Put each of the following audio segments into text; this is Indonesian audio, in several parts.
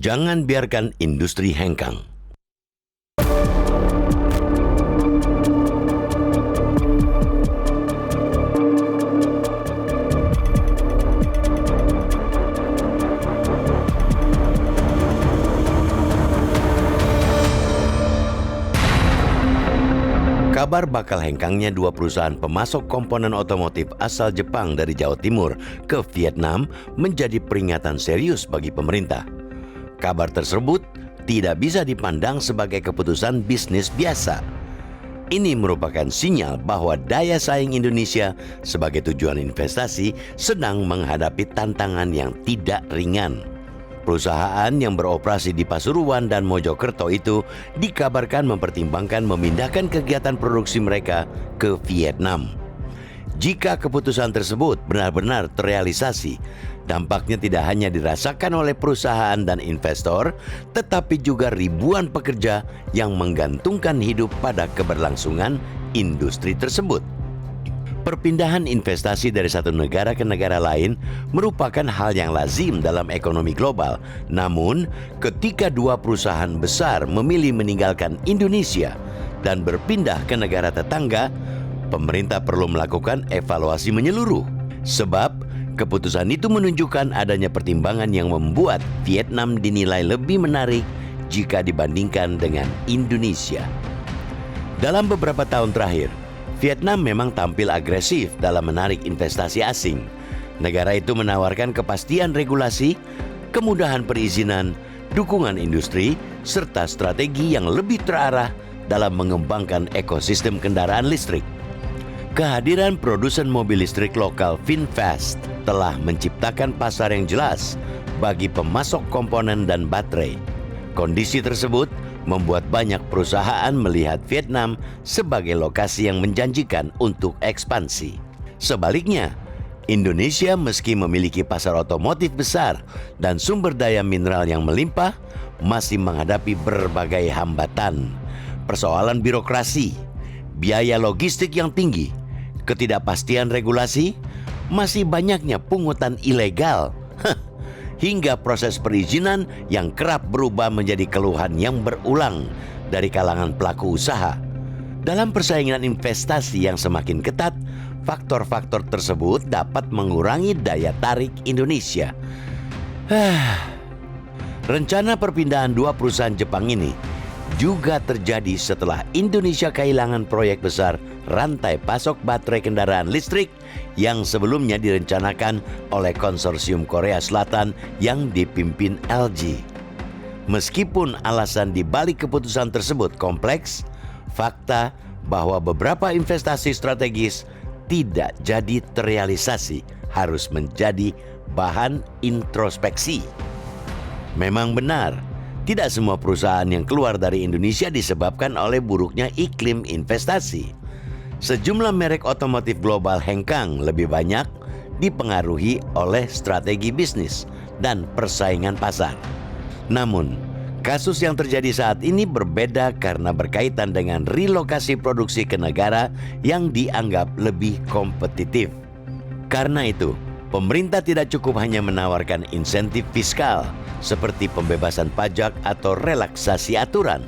Jangan biarkan industri hengkang. Kabar bakal hengkangnya dua perusahaan pemasok komponen otomotif asal Jepang dari Jawa Timur ke Vietnam menjadi peringatan serius bagi pemerintah. Kabar tersebut tidak bisa dipandang sebagai keputusan bisnis biasa. Ini merupakan sinyal bahwa daya saing Indonesia sebagai tujuan investasi sedang menghadapi tantangan yang tidak ringan. Perusahaan yang beroperasi di Pasuruan dan Mojokerto itu dikabarkan mempertimbangkan memindahkan kegiatan produksi mereka ke Vietnam. Jika keputusan tersebut benar-benar terrealisasi, dampaknya tidak hanya dirasakan oleh perusahaan dan investor, tetapi juga ribuan pekerja yang menggantungkan hidup pada keberlangsungan industri tersebut. Perpindahan investasi dari satu negara ke negara lain merupakan hal yang lazim dalam ekonomi global. Namun, ketika dua perusahaan besar memilih meninggalkan Indonesia dan berpindah ke negara tetangga, pemerintah perlu melakukan evaluasi menyeluruh. Sebab, keputusan itu menunjukkan adanya pertimbangan yang membuat Vietnam dinilai lebih menarik jika dibandingkan dengan Indonesia. Dalam beberapa tahun terakhir, Vietnam memang tampil agresif dalam menarik investasi asing. Negara itu menawarkan kepastian regulasi, kemudahan perizinan, dukungan industri, serta strategi yang lebih terarah dalam mengembangkan ekosistem kendaraan listrik. Kehadiran produsen mobil listrik lokal VinFast telah menciptakan pasar yang jelas bagi pemasok komponen dan baterai. Kondisi tersebut membuat banyak perusahaan melihat Vietnam sebagai lokasi yang menjanjikan untuk ekspansi. Sebaliknya, Indonesia meski memiliki pasar otomotif besar dan sumber daya mineral yang melimpah, masih menghadapi berbagai hambatan. Persoalan birokrasi, biaya logistik yang tinggi, ketidakpastian regulasi, masih banyaknya pungutan ilegal, hingga proses perizinan yang kerap berubah menjadi keluhan yang berulang dari kalangan pelaku usaha. Dalam persaingan investasi yang semakin ketat, faktor-faktor tersebut dapat mengurangi daya tarik Indonesia. Rencana perpindahan dua perusahaan Jepang ini juga terjadi setelah Indonesia kehilangan proyek besar rantai pasok baterai kendaraan listrik yang sebelumnya direncanakan oleh konsorsium Korea Selatan yang dipimpin LG. Meskipun alasan di balik keputusan tersebut kompleks, fakta bahwa beberapa investasi strategis tidak jadi terrealisasi harus menjadi bahan introspeksi. Memang benar, tidak semua perusahaan yang keluar dari Indonesia disebabkan oleh buruknya iklim investasi. Sejumlah merek otomotif global hengkang lebih banyak dipengaruhi oleh strategi bisnis dan persaingan pasar. Namun, kasus yang terjadi saat ini berbeda karena berkaitan dengan relokasi produksi ke negara yang dianggap lebih kompetitif. Karena itu, pemerintah tidak cukup hanya menawarkan insentif fiskal seperti pembebasan pajak atau relaksasi aturan.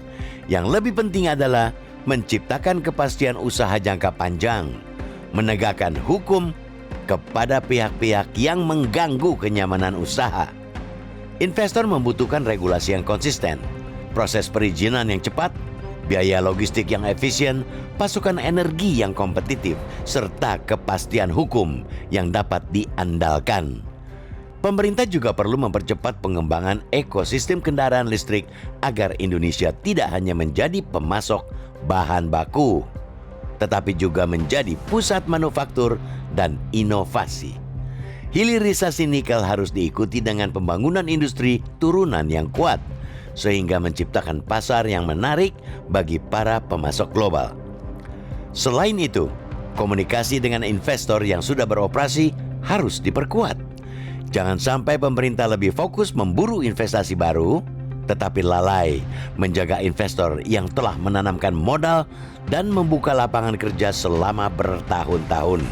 Yang lebih penting adalah menciptakan kepastian usaha jangka panjang, menegakkan hukum kepada pihak-pihak yang mengganggu kenyamanan usaha. Investor membutuhkan regulasi yang konsisten, proses perizinan yang cepat, biaya logistik yang efisien, pasokan energi yang kompetitif, serta kepastian hukum yang dapat diandalkan. Pemerintah juga perlu mempercepat pengembangan ekosistem kendaraan listrik agar Indonesia tidak hanya menjadi pemasok bahan baku, tetapi juga menjadi pusat manufaktur dan inovasi. Hilirisasi nikel harus diikuti dengan pembangunan industri turunan yang kuat, sehingga menciptakan pasar yang menarik bagi para pemasok global. Selain itu, komunikasi dengan investor yang sudah beroperasi harus diperkuat. Jangan sampai pemerintah lebih fokus memburu investasi baru, tetapi lalai menjaga investor yang telah menanamkan modal dan membuka lapangan kerja selama bertahun-tahun.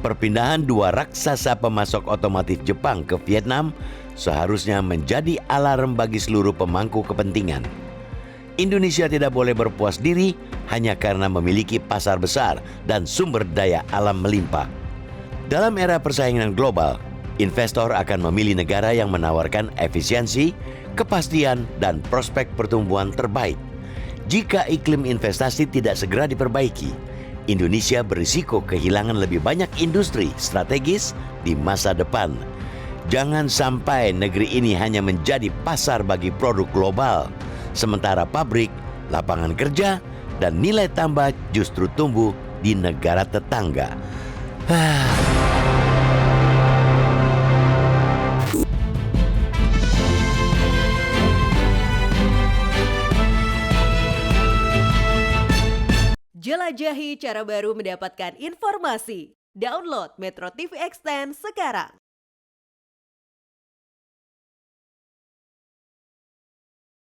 Perpindahan dua raksasa pemasok otomotif Jepang ke Vietnam seharusnya menjadi alarm bagi seluruh pemangku kepentingan. Indonesia tidak boleh berpuas diri hanya karena memiliki pasar besar dan sumber daya alam melimpah. Dalam era persaingan global, investor akan memilih negara yang menawarkan efisiensi, kepastian, dan prospek pertumbuhan terbaik. Jika iklim investasi tidak segera diperbaiki, Indonesia berisiko kehilangan lebih banyak industri strategis di masa depan. Jangan sampai negeri ini hanya menjadi pasar bagi produk global, sementara pabrik, lapangan kerja, dan nilai tambah justru tumbuh di negara tetangga. Jelajahi cara baru mendapatkan informasi. Download Metro TV Extend sekarang.